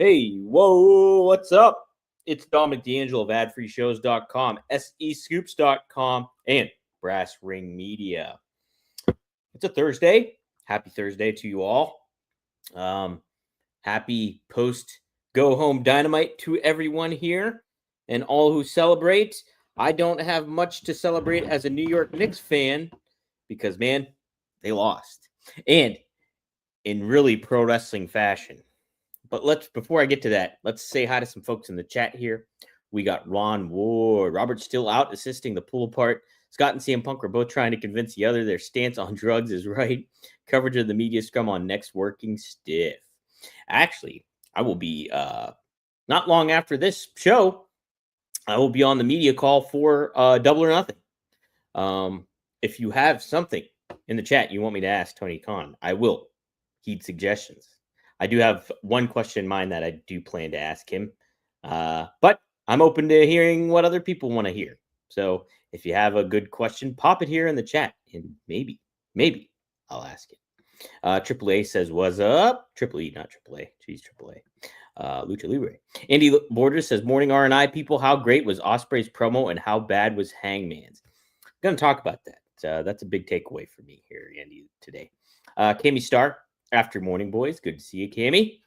Hey, whoa, what's up? It's Dominic D'Angelo of adfreeshows.com, SEScoops.com, and Brass Ring Media. It's a Thursday. Happy Thursday to you all. Happy post go home dynamite to everyone here and all who celebrate. I don't have much to celebrate as a New York Knicks fan because, man, they lost. And in really pro wrestling fashion. But before I get to that, let's say hi to some folks in the chat here. We got Ron Ward. Robert's still out assisting the pull apart. Scott and CM Punk are both trying to convince the other their stance on drugs is right. Coverage of the media scrum on next working stiff. Actually, I will be not long after this show, I will be on the media call for Double or Nothing. If you have something in the chat you want me to ask Tony Khan, I will heed suggestions. I do have one question in mind that I do plan to ask him, but I'm open to hearing what other people want to hear. So if you have a good question, pop it here in the chat, and maybe I'll ask it. Triple A says, "What's up?" Triple E, not Triple A. Jeez, Triple A. Lucha Libre. Andy Borders says, "Morning R&I people. How great was Ospreay's promo, and how bad was Hangman's?" I'm going to talk about that. That's a big takeaway for me here, Andy, today. Kami Star. After morning, boys. Good to see you, Cammy.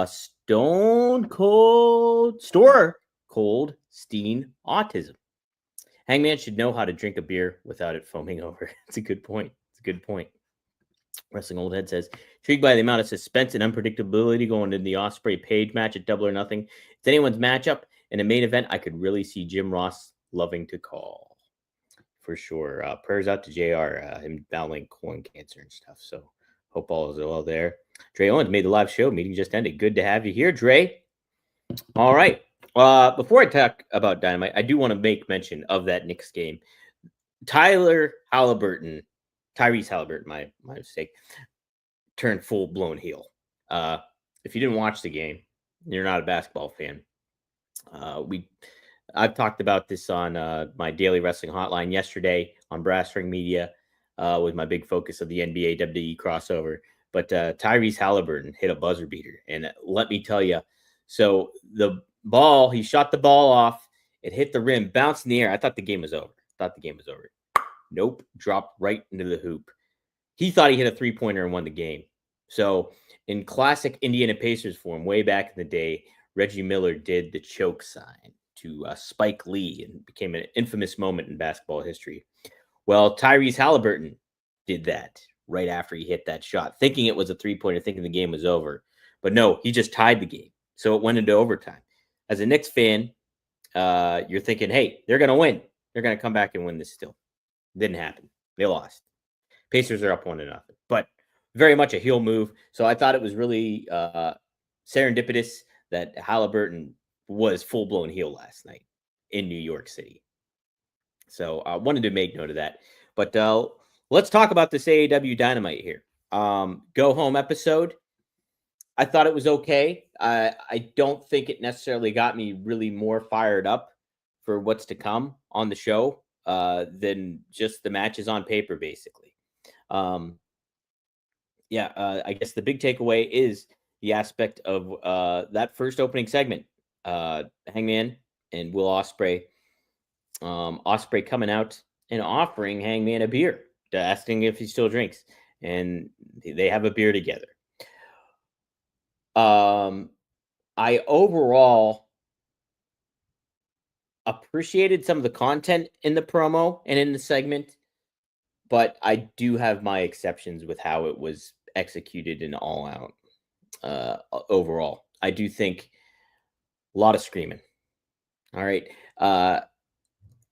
Stone Cold Steen Autism. Hangman should know how to drink a beer without it foaming over. It's a good point. Wrestling Old Head says, intrigued by the amount of suspense and unpredictability going into the Ospreay Page match at Double or Nothing. It's anyone's matchup. In a main event, I could really see Jim Ross loving to call. For sure. Prayers out to JR, him battling colon cancer and stuff. So hope all is well there. Dre Owens made the live show. Meeting just ended. Good to have you here, Dre. All right. Before I talk about Dynamite, I do want to make mention of that Knicks game. Tyrese Halliburton, my mistake, turned full-blown heel. If you didn't watch the game, you're not a basketball fan. I've talked about this on my daily wrestling hotline yesterday on Brass Ring Media. Was my big focus of the NBA WWE crossover. But Tyrese Halliburton hit a buzzer beater. And let me tell you, so the ball, he shot the ball off. It hit the rim, bounced in the air. I thought the game was over. Nope, dropped right into the hoop. He thought he hit a three-pointer and won the game. So in classic Indiana Pacers form, way back in the day, Reggie Miller did the choke sign to Spike Lee and became an infamous moment in basketball history. Well, Tyrese Halliburton did that right after he hit that shot, thinking it was a three-pointer, thinking the game was over. But no, he just tied the game. So it went into overtime. As a Knicks fan, you're thinking, hey, they're going to win. They're going to come back and win this still. Didn't happen. They lost. Pacers are up 1-0. But very much a heel move. So I thought it was really serendipitous that Halliburton was full-blown heel last night in New York City. So I wanted to make note of that. But let's talk about this AEW Dynamite here. Go home episode. I thought it was okay. I don't think it necessarily got me really more fired up for what's to come on the show than just the matches on paper, basically. I guess the big takeaway is the aspect of that first opening segment. Hangman and Will Ospreay. Ospreay coming out and offering Hangman a beer, asking if he still drinks, and they have a beer together. I overall appreciated some of the content in the promo and in the segment, but I do have my exceptions with how it was executed and all out. Overall, I do think a lot of screaming. All right.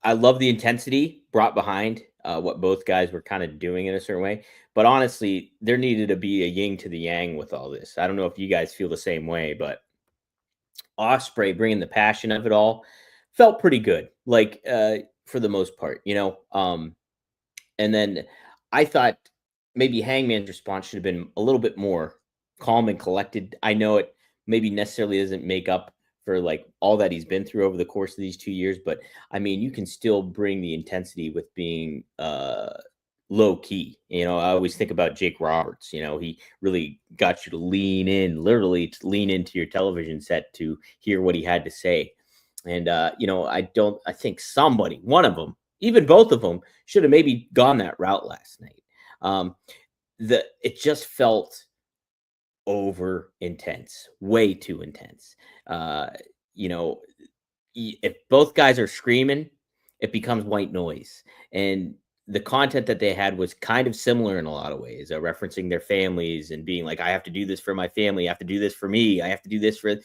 I love the intensity brought behind what both guys were kind of doing in a certain way. But honestly, there needed to be a yin to the yang with all this. I don't know if you guys feel the same way, but Ospreay bringing the passion of it all felt pretty good, like for the most part, you know. And then I thought maybe Hangman's response should have been a little bit more calm and collected. I know it maybe necessarily doesn't make up for like all that he's been through over the course of these 2 years, but I mean, you can still bring the intensity with being low key. You know, I always think about Jake Roberts. You know, he really got you to lean in, literally to lean into your television set to hear what he had to say. And you know, I think somebody, one of them, even both of them, should have maybe gone that route last night. Um, it just felt over intense, way too intense. Uh, you know, if both guys are screaming, it becomes white noise. And the content that they had was kind of similar in a lot of ways, referencing their families and being like, I have to do this for my family. I have to do this for me. I have to do this for,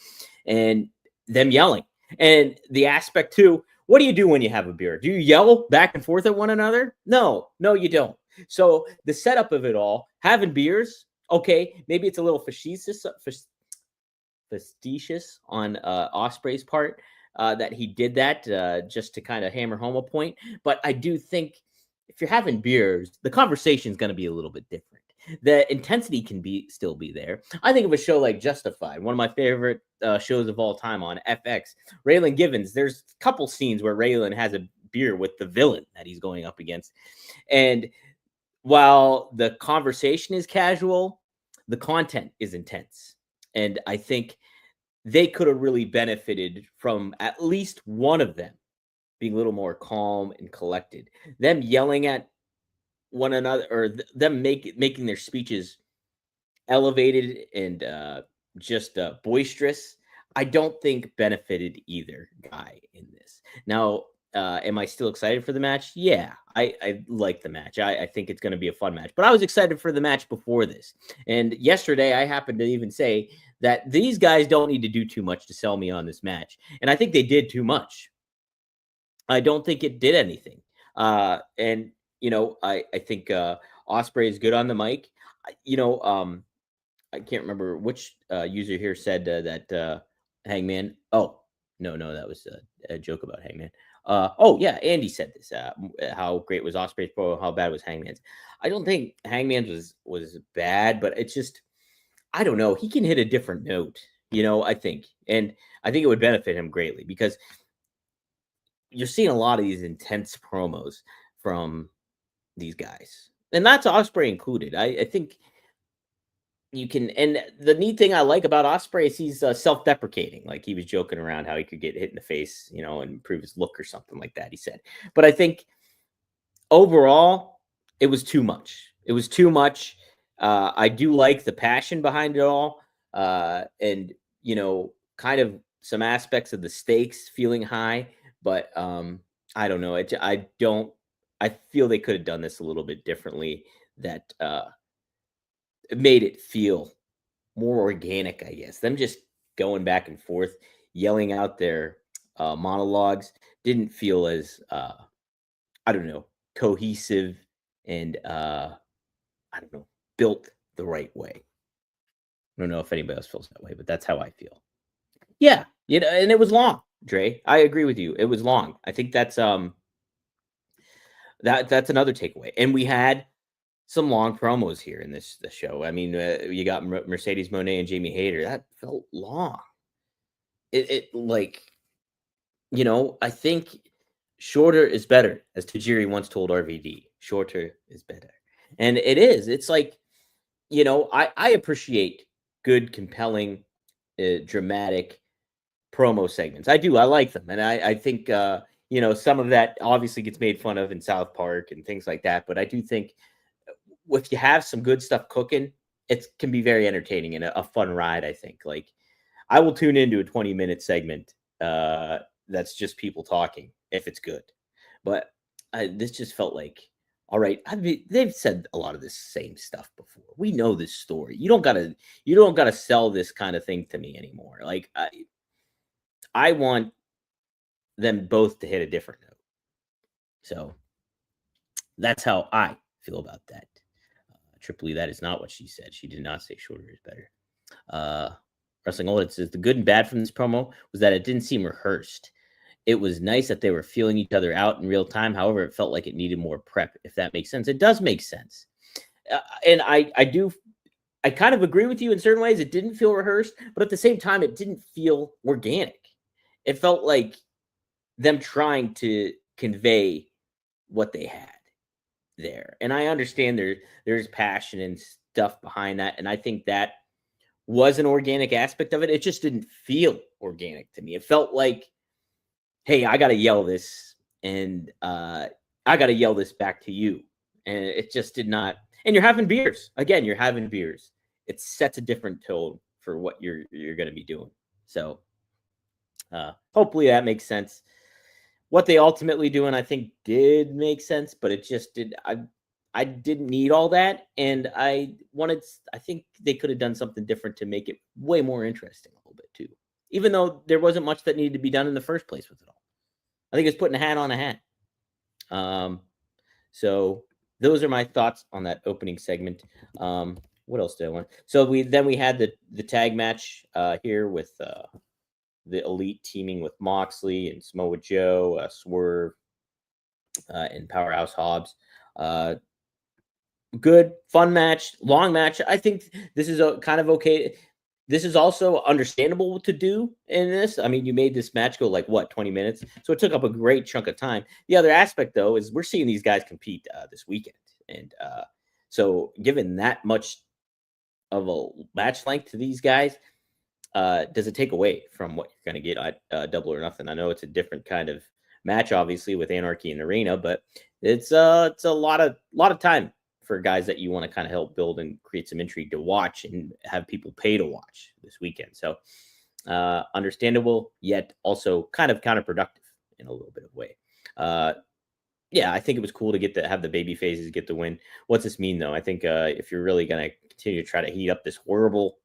and them yelling. And the aspect too, what do you do when you have a beer? Do you yell back and forth at one another? No, no, you don't. So the setup of it all, having beers, okay, maybe it's a little facetious on Osprey's part that he did that just to kind of hammer home a point. But I do think if you're having beers, the conversation is going to be a little bit different. The intensity can still be there. I think of a show like Justified, one of my favorite shows of all time on FX. Raylan Givens, there's a couple scenes where Raylan has a beer with the villain that he's going up against. And while the conversation is casual, the content is intense. And I think they could have really benefited from at least one of them being a little more calm and collected. Them yelling at one another, or them making their speeches elevated and just boisterous, I don't think benefited either guy in this. Now, am I still excited for the match? Yeah, I like the match. I think it's going to be a fun match. But I was excited for the match before this. And yesterday, I happened to even say that these guys don't need to do too much to sell me on this match. And I think they did too much. I don't think it did anything. And, you know, I think Ospreay is good on the mic. You know, I can't remember which user here said that Hangman. Oh, no, that was a joke about Hangman. Oh yeah, Andy said this. How great was Ospreay's pro? How bad was Hangman's? I don't think Hangman's was bad, but it's just I don't know. He can hit a different note, you know. I think, and I think it would benefit him greatly because you're seeing a lot of these intense promos from these guys, and that's Ospreay included. I think you can, and the neat thing I like about Ospreay is he's self-deprecating. Like he was joking around how he could get hit in the face, you know, and improve his look or something like that. He said, but I think overall it was too much. It was too much. I do like the passion behind it all, and you know, kind of some aspects of the stakes feeling high. But I don't know. I don't. I feel they could have done this a little bit differently. That it made it feel more organic, I guess. Them just going back and forth, yelling out their monologues didn't feel as I don't know, cohesive and I don't know, built the right way. I don't know if anybody else feels that way, but that's how I feel. Yeah, you know, and it was long, Dre. I agree with you. It was long. I think that's another takeaway. And we had some long promos here in this the show. I mean, you got Mercedes Moné and Jamie Hayter. That felt long. It like, you know, I think shorter is better, as Tajiri once told RVD. Shorter is better, and it is. It's like, you know, I appreciate good, compelling, dramatic promo segments. I do. I like them, and I think you know, some of that obviously gets made fun of in South Park and things like that. But I do think if you have some good stuff cooking, it can be very entertaining and a fun ride. I think like I will tune into a 20-minute segment that's just people talking if it's good. But this just felt like, all right. I mean, they've said a lot of this same stuff before. We know this story. You don't gotta sell this kind of thing to me anymore. Like I want them both to hit a different note. So that's how I feel about that. Triple E, that is not what she said. She did not say shorter is better. Wrestling Old says the good and bad from this promo was that it didn't seem rehearsed. It was nice that they were feeling each other out in real time. However, it felt like it needed more prep, if that makes sense. It does make sense. And I kind of agree with you in certain ways. It didn't feel rehearsed, but at the same time, it didn't feel organic. It felt like them trying to convey what they had. there. And I understand there's passion and stuff behind that. And I think that was an organic aspect of it. It just didn't feel organic to me. It felt like, hey, I gotta yell this, and I gotta yell this back to you. And it just did not. And you're having beers. Again, you're having beers. It sets a different tone for what you're gonna be doing. So hopefully that makes sense. What they ultimately do, and I think did make sense, but it just did. I didn't need all that, and I think they could have done something different to make it way more interesting a little bit too. Even though there wasn't much that needed to be done in the first place with it all. I think it's putting a hat on a hat. So those are my thoughts on that opening segment. What else did I want? So we had the tag match here with the Elite teaming with Moxley and Samoa Joe, Swerve, and Powerhouse Hobbs. Good, fun match, long match. I think this is a kind of okay. This is also understandable to do in this. I mean, you made this match go like what, 20 minutes? So it took up a great chunk of time. The other aspect, though, is we're seeing these guys compete this weekend. And so given that much of a match length to these guys, does it take away from what you're going to get at Double or Nothing? I know it's a different kind of match, obviously, with Anarchy in the Arena, but it's a lot of time for guys that you want to kind of help build and create some intrigue to watch and have people pay to watch this weekend. So understandable, yet also kind of counterproductive in a little bit of way. Yeah, I think it was cool to have the baby phases get the win. What's this mean, though? I think if you're really going to continue to try to heat up this horrible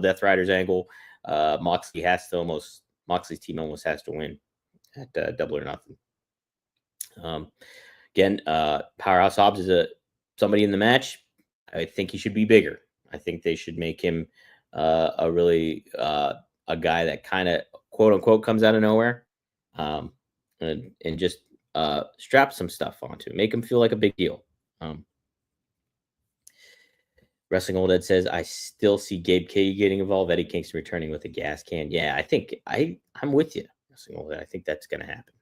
Death Riders angle, Moxley's team almost has to win at Double or Nothing. Again, Powerhouse Hobbs is somebody in the match. I think he should be bigger. I think they should make him a guy that kind of quote unquote comes out of nowhere, and just strap some stuff onto, make him feel like a big deal. Wrestling Old Ed says, I still see Gabe Katie getting involved. Eddie Kingston returning with a gas can. Yeah, I think I'm with you, Wrestling Old Ed. I think that's going to happen.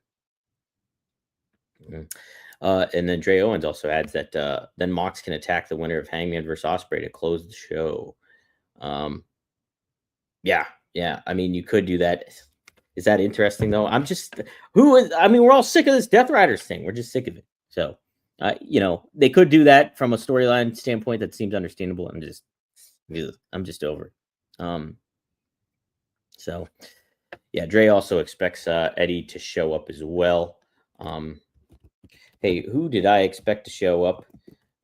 And then Dre Owens also adds that then Mox can attack the winner of Hangman versus Ospreay to close the show. Yeah. I mean, you could do that. Is that interesting though? We're all sick of this Death Riders thing. We're just sick of it. So, they could do that from a storyline standpoint that seems understandable. I'm just over it. So yeah, Dre also expects Eddie to show up as well. Hey, who did I expect to show up?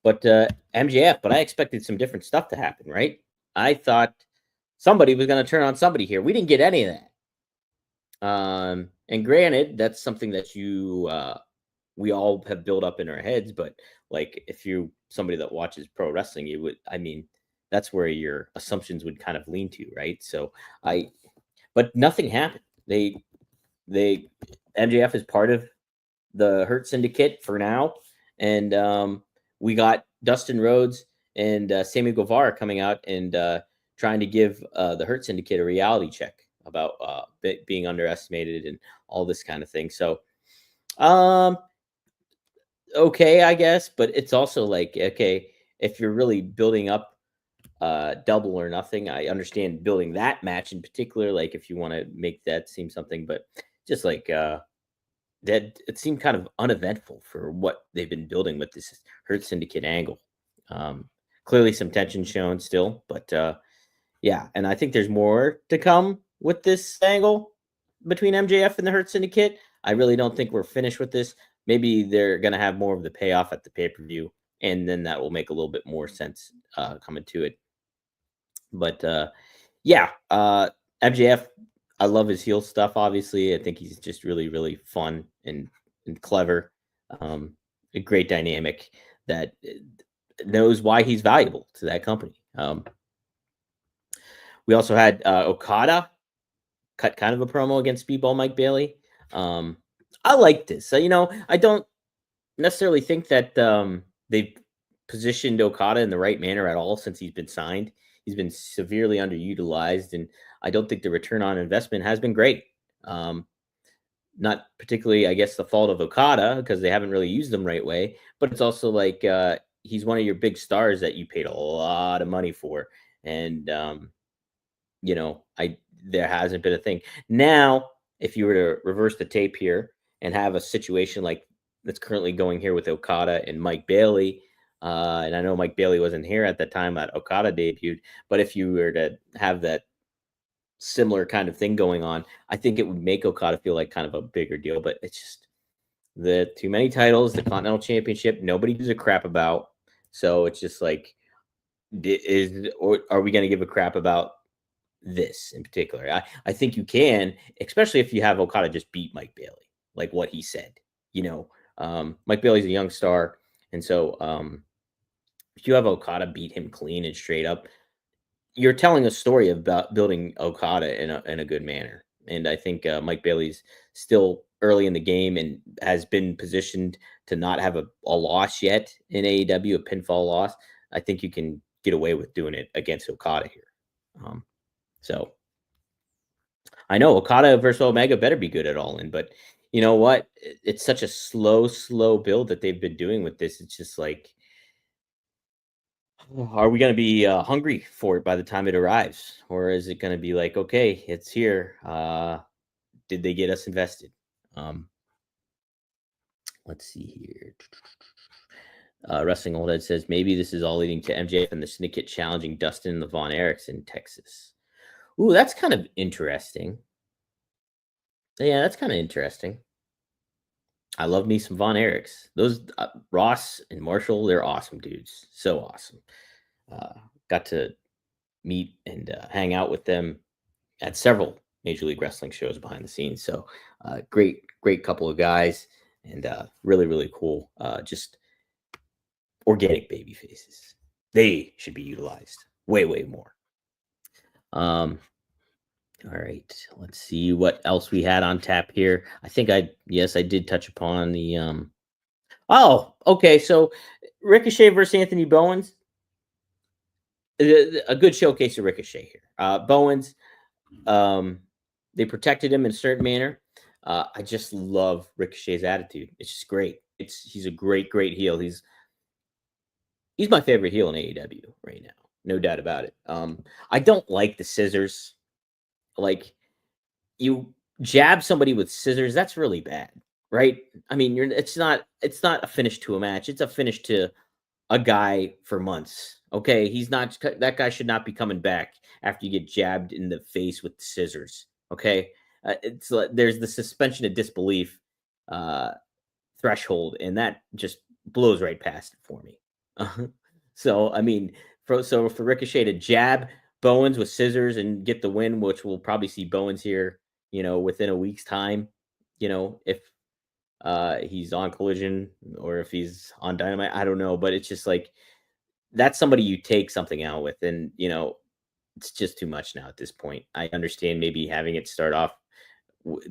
But MJF, but I expected some different stuff to happen, right? I thought somebody was going to turn on somebody here. We didn't get any of that. And granted, that's something that we all have built up in our heads, but like if you're somebody that watches pro wrestling, that's where your assumptions would kind of lean to, right? So but nothing happened. MJF is part of the Hurt Syndicate for now, and we got Dustin Rhodes and Sammy Guevara coming out and trying to give the Hurt Syndicate a reality check about being underestimated and all this kind of thing. So, okay, I guess, but it's also like, okay, if you're really building up Double or Nothing, I understand building that match in particular, like if you want to make that seem something, but just like that it seemed kind of uneventful for what they've been building with this Hurt Syndicate angle. Clearly some tension shown still, but yeah, and I think there's more to come with this angle between MJF and the Hurt Syndicate. I really don't think we're finished with this. Maybe they're going to have more of the payoff at the pay-per-view, and then that will make a little bit more sense coming to it. But yeah, MJF, I love his heel stuff, obviously. I think he's just really, really fun and clever. A great dynamic that knows why he's valuable to that company. We also had Okada cut kind of a promo against Speedball Mike Bailey. I like this. I don't necessarily think that they've positioned Okada in the right manner at all since he's been signed. He's been severely underutilized, and I don't think the return on investment has been great. not particularly, I guess, the fault of Okada because they haven't really used them right way, but it's also like he's one of your big stars that you paid a lot of money for, and I there hasn't been a thing. Now, if you were to reverse the tape here and have a situation like that's currently going here with Okada and Mike Bailey, and I know Mike Bailey wasn't here at the time that Okada debuted, but if you were to have that similar kind of thing going on, I think it would make Okada feel like kind of a bigger deal. But it's just the too many titles, the Continental Championship, nobody gives a crap about. So it's just like, or are we going to give a crap about this in particular? I think you can, especially if you have Okada just beat Mike Bailey, like what he said. Mike Bailey's a young star, and so if you have Okada beat him clean and straight up, you're telling a story about building Okada in a good manner. And I think Mike Bailey's still early in the game and has been positioned to not have a loss yet in AEW, a pinfall loss. I think you can get away with doing it against Okada here. So I know Okada versus Omega better be good at All In, but you know what? It's such a slow build that they've been doing with this. It's just like, are we going to be hungry for it by the time it arrives, or is it going to be like, okay, it's here? Did they get us invested? Let's see here. Wrestling Old Head says maybe this is all leading to MJF and the Syndicate challenging Dustin and the Von Erichs in Texas. Ooh, that's kind of interesting. Yeah, that's kind of interesting. I love me some Von Erichs. Those Ross and Marshall, they're awesome dudes. So awesome. Got to meet and hang out with them at several Major League Wrestling shows behind the scenes. So great couple of guys, and really cool. Just organic baby faces. They should be utilized way more. All right, let's see what else we had on tap here. I think I did touch upon the oh, okay, so Ricochet versus Anthony Bowens. A good showcase of Ricochet here. Bowens, they protected him in a certain manner. I just love Ricochet's attitude. It's just great. He's a great heel. He's my favorite heel in AEW right now, no doubt about it. I don't like the scissors. Like, you jab somebody with scissors, that's really bad, right? I mean, it's not a finish to a match. It's a finish to a guy for months. Okay, that guy should not be coming back after you get jabbed in the face with scissors. Okay, it's there's the suspension of disbelief threshold, and that just blows right past it for me. So I mean, for Ricochet to jab Bowens with scissors and get the win, which we'll probably see Bowens here, within a week's time, if he's on Collision or if he's on Dynamite, I don't know, but it's just like, that's somebody you take something out with, and it's just too much now at this point. I understand maybe having it start off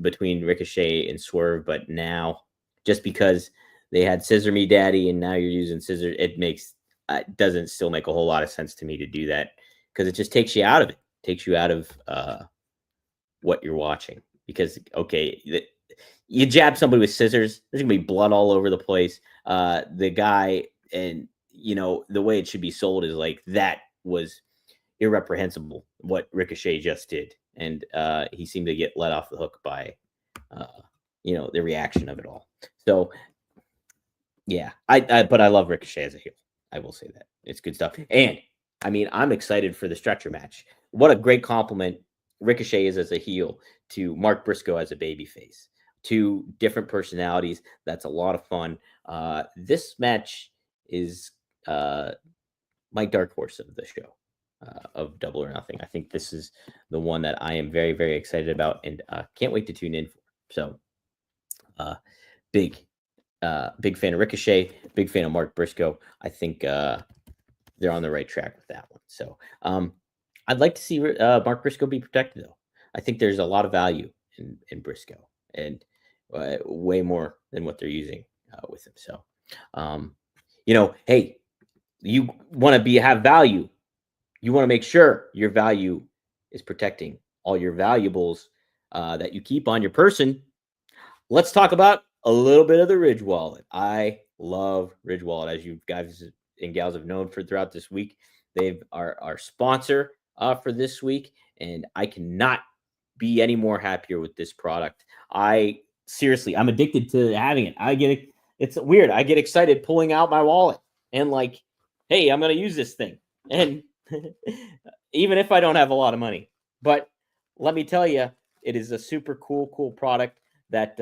between Ricochet and Swerve, but now just because they had Scissor Me Daddy and now you're using scissors, it doesn't still make a whole lot of sense to me to do that, because it just takes you out of it. Takes you out of what you're watching. Because you jab somebody with scissors, there's gonna be blood all over the place. The guy, and the way it should be sold is like, that was irreprehensible what Ricochet just did, and he seemed to get let off the hook by the reaction of it all. So yeah, but I love Ricochet as a heel. I will say that it's good stuff. And I mean, I'm excited for the stretcher match. What a great compliment Ricochet is as a heel to Mark Briscoe as a babyface. Two different personalities. That's a lot of fun. This match is my dark horse of the show, of Double or Nothing. I think this is the one that I am very excited about, and can't wait to tune in for. So big fan of Ricochet, big fan of Mark Briscoe. I think they're on the right track with that one. So I'd like to see Mark Briscoe be protected, though. I think there's a lot of value in Briscoe, and way more than what they're using with him. So, hey, you want to have value. You want to make sure your value is protecting all your valuables that you keep on your person. let's talk about a little bit of the Ridge wallet. I love Ridge Wallet, as you guys and gals have known for throughout this week. They've are our sponsor for this week, and I cannot be any more happier with this product. I seriously, I'm addicted to having it. It's weird. I get excited pulling out my wallet and like, hey, I'm gonna use this thing, and even if I don't have a lot of money. But let me tell you, it is a super cool product that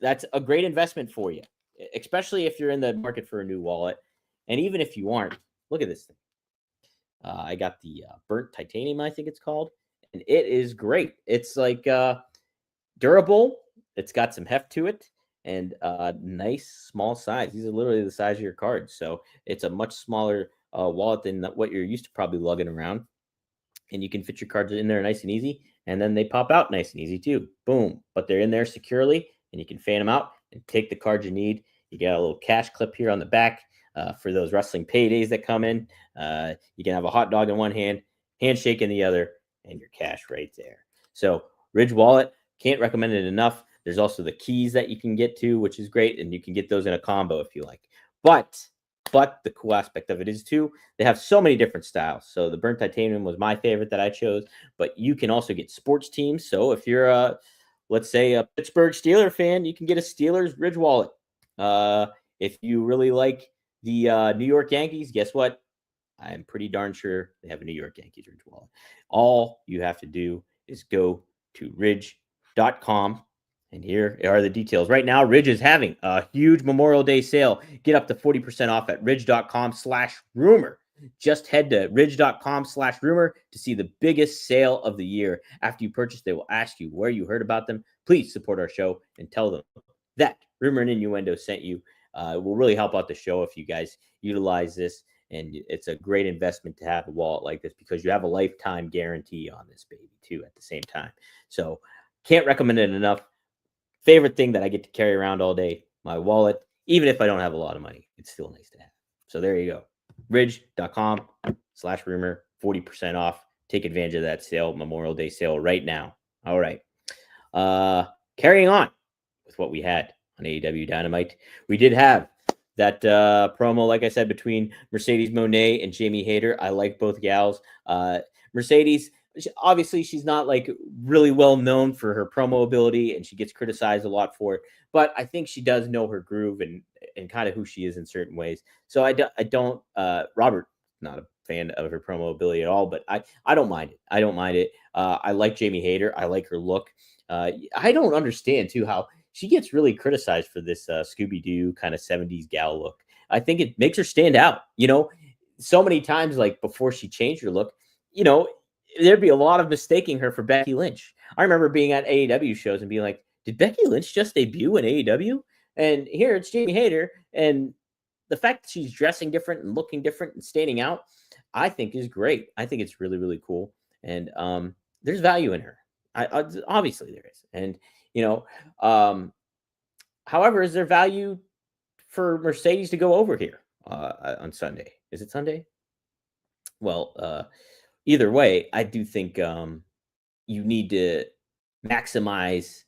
that's a great investment for you, especially if you're in the market for a new wallet, and even if you aren't. Look at this thing. I got the burnt titanium, I think it's called, and it is great. It's like durable. It's got some heft to it, and nice small size. These are literally the size of your cards, so it's a much smaller wallet than what you're used to probably lugging around. And you can fit your cards in there nice and easy, and then they pop out nice and easy too. Boom! But they're in there securely, and you can fan them out and take the cards you need. You got a little cash clip here on the back for those wrestling paydays that come in. You can have a hot dog in one hand, handshake in the other, and your cash right there. So Ridge Wallet, can't recommend it enough. There's also the keys that you can get to, which is great, and you can get those in a combo if you like. But the cool aspect of it is too, they have so many different styles. So the burnt titanium was my favorite that I chose, but you can also get sports teams. So if you're let's say a Pittsburgh Steeler fan, you can get a Steelers Ridge Wallet. If you really like the New York Yankees, guess what? I'm pretty darn sure they have a New York Yankees Ridge Wallet. All you have to do is go to ridge.com. And here are the details. Right now, Ridge is having a huge Memorial Day sale. Get up to 40% off at ridge.com/rumor. Just head to ridge.com/rumor to see the biggest sale of the year. After you purchase, they will ask you where you heard about them. Please support our show and tell them that Rumor and Innuendo sent you. It will really help out the show if you guys utilize this. And it's a great investment to have a wallet like this because you have a lifetime guarantee on this baby too at the same time. So can't recommend it enough. Favorite thing that I get to carry around all day, my wallet. Even if I don't have a lot of money, it's still nice to have. So there you go. Ridge.com/rumor, 40% off. Take advantage of that sale, Memorial Day sale right now. All right. Carrying on with what we had on AEW Dynamite. We did have that promo, like I said, between Mercedes Moné and Jamie Hayter. I like both gals. Mercedes, obviously, she's not like really well known for her promo ability, and she gets criticized a lot for it. But I think she does know her groove and kind of who she is in certain ways. So I don't. Robert, not a fan of her promo ability at all, but I don't mind it. I don't mind it. I like Jamie Hayter. I like her look. I don't understand too how she gets really criticized for this Scooby-Doo kind of 70s gal look. I think it makes her stand out. So many times, like before she changed her look, there'd be a lot of mistaking her for Becky Lynch. I remember being at AEW shows and being like, did Becky Lynch just debut in AEW? And here it's Jamie Hayter. And the fact that she's dressing different and looking different and standing out, I think is great. I think it's really, really cool. And there's value in her. Obviously there is. And, however, is there value for Mercedes to go over here on Sunday? Is it Sunday? Well, either way, I do think you need to maximize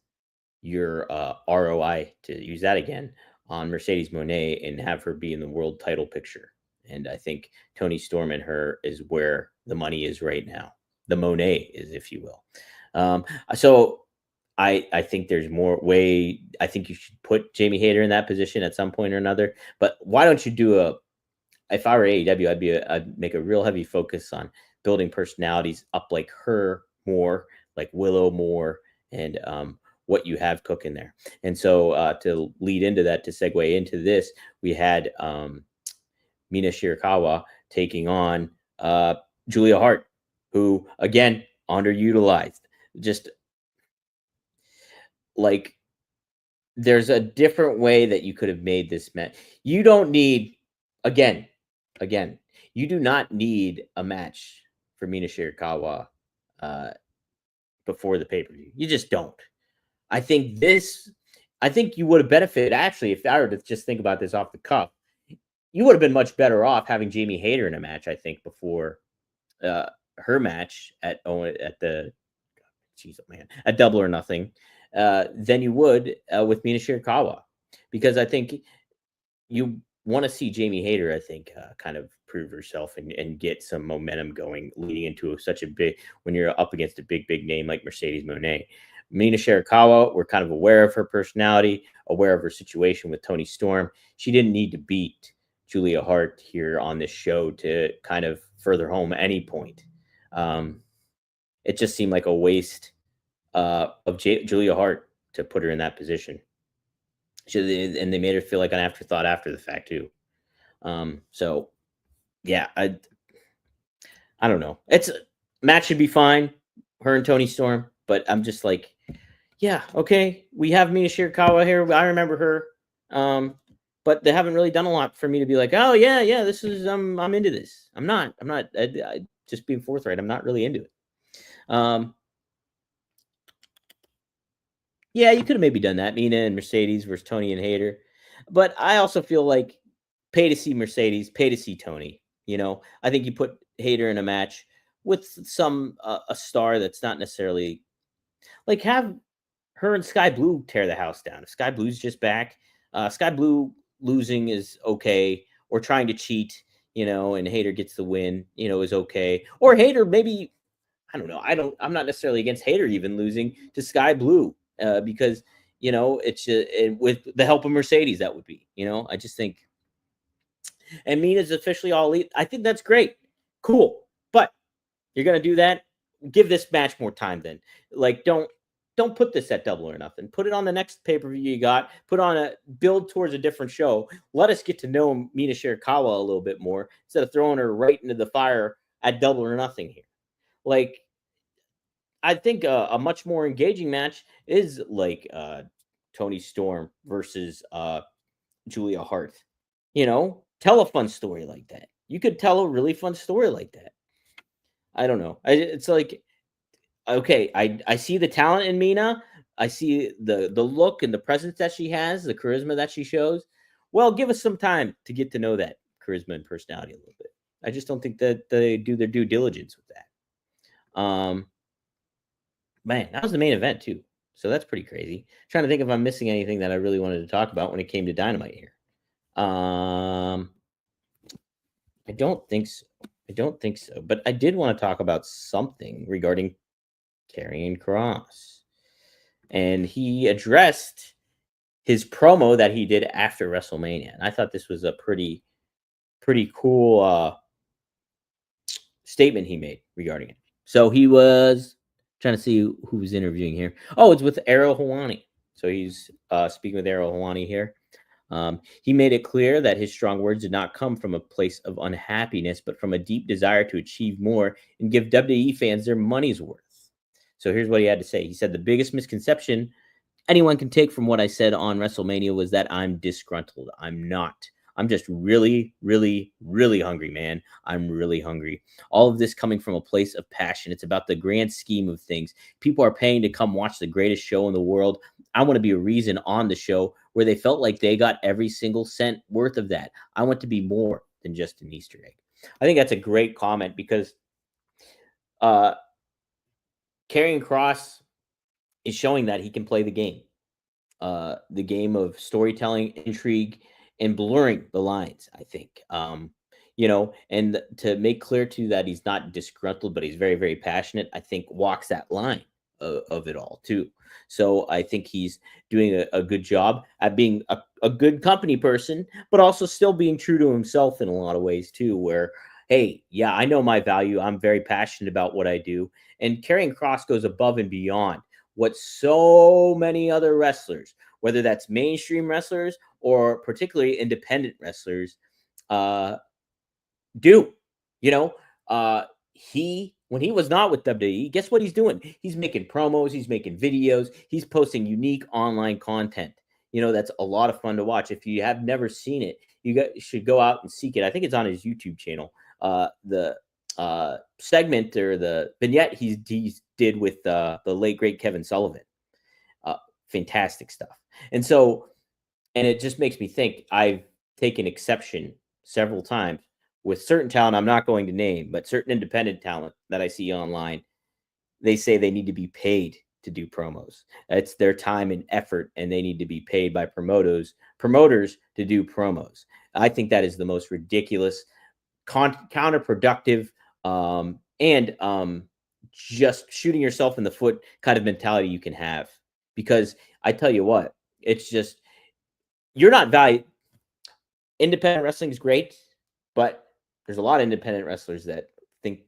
your ROI, to use that again, on Mercedes Moné and have her be in the world title picture. And I think Tony Storm and her is where the money is right now. The Monet is, if you will. So I think there's more way. I think you should put Jamie Hayter in that position at some point or another. But why don't you do if I were AEW, I'd make a real heavy focus on building personalities up like her more, like Willow more, and what you have cooking there. And so to lead into that, to segue into this, we had Mina Shirakawa taking on Julia Hart, who, again, underutilized. Just like there's a different way that you could have made this match. You don't need, again, you do not need a match for Mina Shirakawa before the pay-per-view. You just don't. I think you would have benefited, actually, if I were to just think about this off the cuff, you would have been much better off having Jamie Hayter in a match, I think, before her match at Double or Nothing. than you would with Mina Shirakawa, because I think you want to see Jamie Hayter, I think, kind of prove herself and get some momentum going leading into such a big, when you're up against a big name like Mercedes Monet. Mina Shirakawa, we're kind of aware of her personality, aware of her situation with Tony Storm. She didn't need to beat Julia Hart here on this show to kind of further home any point. Um, it just seemed like a waste of Julia Hart to put her in that position. And they made her feel like an afterthought after the fact too. So yeah, I don't know. It's match should be fine, her and Tony Storm, but I'm just like, yeah, okay, we have Mina Shirakawa here. I remember her, but they haven't really done a lot for me to be like, oh yeah, this is I'm into this. I'm not. I just being forthright. I'm not really into it. Yeah, you could have maybe done that, Mina and Mercedes versus Tony and Hayter, but I also feel like pay to see Mercedes, pay to see Tony. I think you put Hayter in a match with some a star that's not necessarily like have her and Sky Blue tear the house down. If Sky Blue's just back, Sky Blue losing is okay, or trying to cheat, and Hayter gets the win, is okay. Or Hayter maybe, I don't know. I'm not necessarily against Hayter even losing to Sky Blue because it's with the help of Mercedes that would be. I just think, and Mina's officially all elite. I think that's great, cool. But you're gonna do that. Give this match more time. Then, like, don't put this at Double or Nothing. Put it on the next pay per view you got. Put on a build towards a different show. Let us get to know Mina Shirakawa a little bit more instead of throwing her right into the fire at Double or Nothing here. Like, I think a much more engaging match is like Tony Storm versus Julia Hart. Tell a fun story like that. You could tell a really fun story like that. I don't know. It's like, okay, I see the talent in Mina. I see the look and the presence that she has, the charisma that she shows. Well, give us some time to get to know that charisma and personality a little bit. I just don't think that they do their due diligence with that. Man, that was the main event too. So that's pretty crazy. Trying to think if I'm missing anything that I really wanted to talk about when it came to Dynamite here. I don't think so. But I did want to talk about something regarding Karrion Kross. And he addressed his promo that he did after WrestleMania. And I thought this was a pretty cool statement he made regarding it. So he was trying to see who was interviewing here. Oh, it's with Ariel Helwani. So he's speaking with Ariel Helwani here. He made it clear that his strong words did not come from a place of unhappiness, but from a deep desire to achieve more and give WWE fans their money's worth. So here's what he had to say. He said, the biggest misconception anyone can take from what I said on WrestleMania was that I'm disgruntled. I'm not. I'm just really hungry, man. I'm really hungry. All of this coming from a place of passion. It's about the grand scheme of things. People are paying to come watch the greatest show in the world. I want to be a reason on the show where they felt like they got every single cent worth of that. I want to be more than just an Easter egg. I think that's a great comment because Karrion Kross is showing that he can play the game of storytelling, intrigue, and blurring the lines, I think. And to make clear to that he's not disgruntled, but he's very passionate, I think walks that line of it all too. So I think he's doing a good job at being a good company person, but also still being true to himself in a lot of ways too, where, hey, yeah, I know my value. I'm very passionate about what I do. And Karrion Kross goes above and beyond what so many other wrestlers, whether that's mainstream wrestlers or particularly independent wrestlers, do. You know, when he was not with WWE, guess what he's doing? He's making promos, he's making videos, he's posting unique online content. That's a lot of fun to watch. If you have never seen it, should go out and seek it. I think it's on his YouTube channel. The segment or the vignette he did with the late great Kevin Sullivan. Fantastic stuff. And it just makes me think I've taken exception several times with certain talent I'm not going to name, but certain independent talent that I see online. They say they need to be paid to do promos. It's their time and effort, and they need to be paid by promoters to do promos. I think that is the most ridiculous, counterproductive, and just shooting yourself in the foot kind of mentality you can have. Because I tell you what, it's just, you're not valued. Independent wrestling is great, but there's a lot of independent wrestlers that think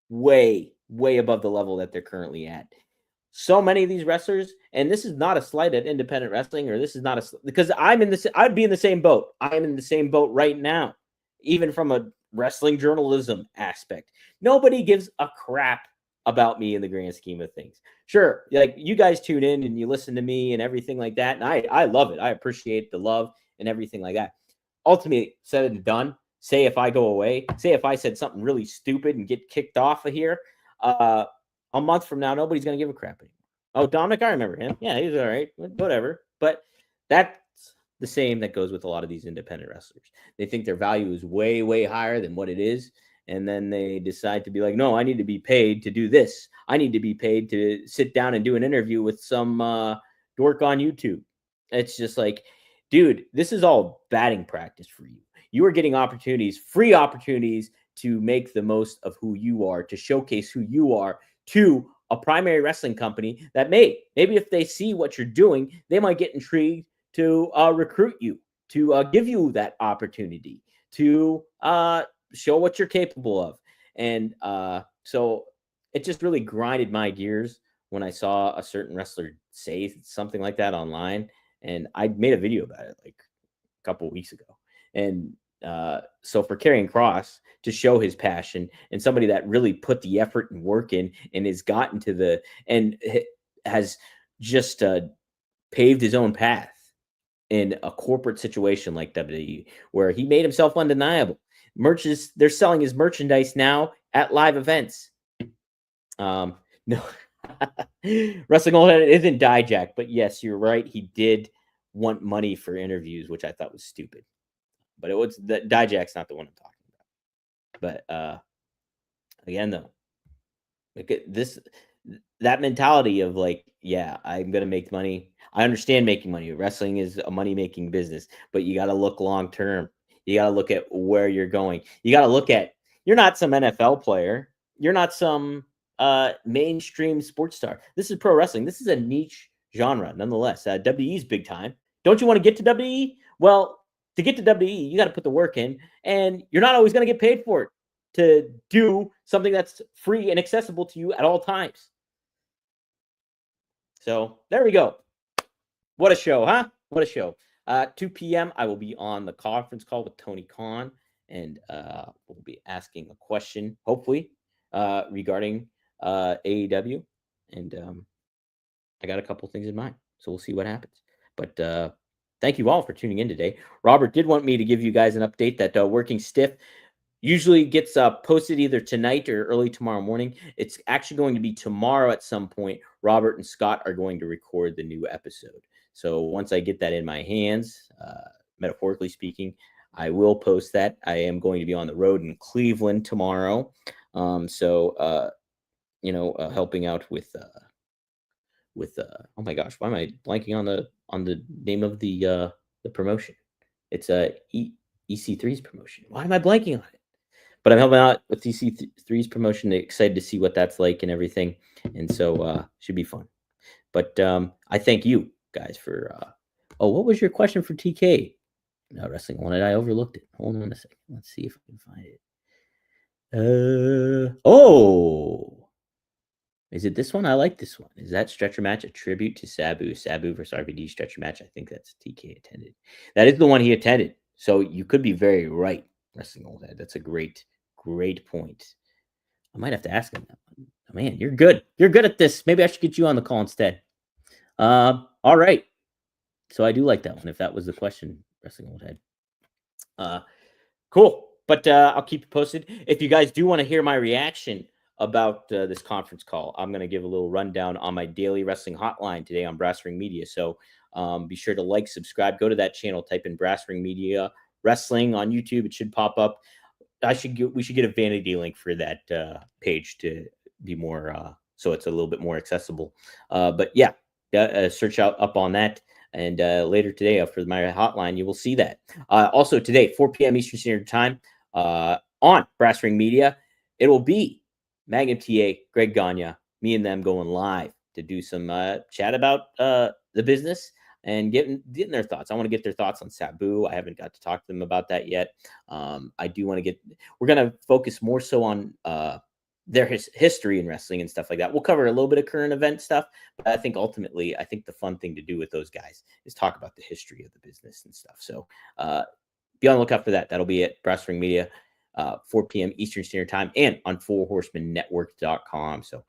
way, way above the level that they're currently at. So many of these wrestlers, and this is not a slight at independent wrestling, or this is not because I'd be in the same boat. I'm in the same boat right now, even from a wrestling journalism aspect. Nobody gives a crap about me in the grand scheme of things. Sure, like, you guys tune in and you listen to me and everything like that, and I love it. I appreciate the love and everything like that. Ultimately, said and done, say if I go away, say if I said something really stupid and get kicked off of here, a month from now, nobody's going to give a crap anymore. Oh, Dominic, I remember him. Yeah, he's all right. Whatever. But that's the same that goes with a lot of these independent wrestlers. They think their value is way, way higher than what it is. And then they decide to be like, no, I need to be paid to do this. I need to be paid to sit down and do an interview with some dork on YouTube. It's just like, dude, this is all batting practice for you. You are getting opportunities, free opportunities, to make the most of who you are, to showcase who you are to a primary wrestling company that maybe if they see what you're doing, they might get intrigued to recruit you, to give you that opportunity, to show what you're capable of. And so it just really grinded my gears when I saw a certain wrestler say something like that online. And I made a video about it like a couple of weeks ago. And so for Karrion Kross to show his passion, and somebody that really put the effort and work in and has gotten to has just paved his own path in a corporate situation like WWE, where he made himself undeniable. They're selling his merchandise now at live events. No, Wrestling Old Head isn't Dijak, but yes, you're right. He did want money for interviews, which I thought was stupid. But it was Dijak's not the one I'm talking about. But again, though, that mentality of like, yeah, I'm gonna make money. I understand making money. Wrestling is a money-making business, but you got to look long term. You got to look at where you're going. You got to look at, you're not some NFL player. You're not some mainstream sports star. This is pro wrestling. This is a niche genre, nonetheless. WWE's big time. Don't you want to get to WWE? Well, to get to WWE, you got to put the work in, and you're not always going to get paid for it, to do something that's free and accessible to you at all times. So there we go. What a show, huh? What a show. 2 p.m. I will be on the conference call with Tony Khan, and we'll be asking a question, hopefully, regarding AEW. And I got a couple things in mind, so we'll see what happens. But thank you all for tuning in today. Robert did want me to give you guys an update that Working Stiff usually gets posted either tonight or early tomorrow morning. It's actually going to be tomorrow at some point. Robert and Scott are going to record the new episode. So once I get that in my hands, metaphorically speaking, I will post that. I am going to be on the road in Cleveland tomorrow. Helping out with oh my gosh, why am I blanking on the name of the promotion? It's EC3's promotion. Why am I blanking on it? But I'm helping out with EC3's promotion. Excited to see what that's like and everything. And so should be fun. But I thank you guys for what was your question for TK? No, Wrestling One. I overlooked it. Hold on a second. Let's see if I can find it. Is it this one? I like this one. Is that stretcher match a tribute to Sabu versus RVD stretcher match? I think that's TK attended. That is the one he attended. So you could be very right, Wrestling Old Head. That's a great point. I might have to ask him that one. Oh, man, you're good. You're good at this. Maybe I should get you on the call instead. All right. So I do like that one, if that was the question, Wrestling Old Head. Cool. But I'll keep you posted. If you guys do want to hear my reaction about this conference call, I'm going to give a little rundown on my daily wrestling hotline today on Brass Ring Media. So be sure to like, subscribe, go to that channel, type in Brass Ring Media Wrestling on YouTube. It should pop up. We should get a vanity link for that page to be more so it's a little bit more accessible. But yeah, search out up on that. And later today, for my hotline, you will see that. Also today, 4 p.m. Eastern Standard Time, on Brass Ring Media, it will be Magnum TA, Greg Gagne, me and them going live to do some chat about the business and getting their thoughts. I want to get their thoughts on Sabu. I haven't got to talk to them about that yet. I do want to get. We're going to focus more so on their history in wrestling and stuff like that. We'll cover a little bit of current event stuff, but I think ultimately, I think the fun thing to do with those guys is talk about the history of the business and stuff. So be on the lookout for that. That'll be at Brass Ring Media, 4 p.m. Eastern Standard Time, and on fourhorsemannetwork.com. So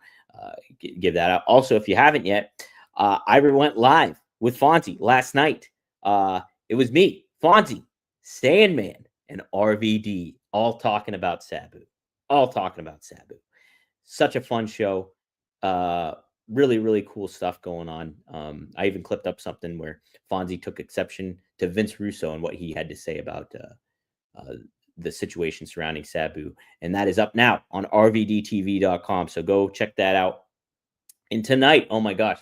give that out. Also, if you haven't yet, I went live with Fonzie last night. It was me, Fonzie, Sandman, and RVD all talking about Sabu. Such a fun show. Really, really cool stuff going on. I even clipped up something where Fonzie took exception to Vince Russo and what he had to say about the situation surrounding Sabu. And that is up now on rvdtv.com. So go check that out. And tonight, oh my gosh,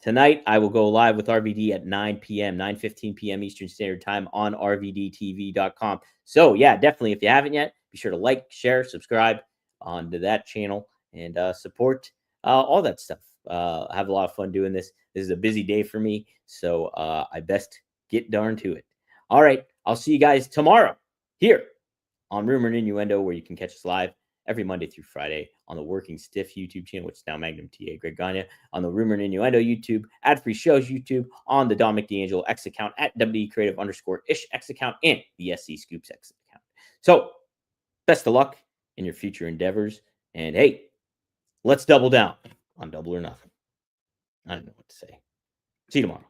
tonight I will go live with RVD at 9 p.m., 9:15 p.m. Eastern Standard Time on rvdtv.com. So yeah, definitely, if you haven't yet, be sure to like, share, subscribe onto that channel, and support all that stuff. I have a lot of fun doing this. This is a busy day for me, so I best get darn to it. All right, I'll see you guys tomorrow here on Rumor and Innuendo, where you can catch us live every Monday through Friday on the Working Stiff YouTube channel, which is now Magnum TA Greg Gagne, on the Rumor and Innuendo YouTube, ad-free shows YouTube, on the Dominic D'Angelo X account, at WDCreative_ish X account, and the SC Scoops X account. So best of luck in your future endeavors. And hey, let's double down on Double or Nothing. I don't know what to say. See you tomorrow.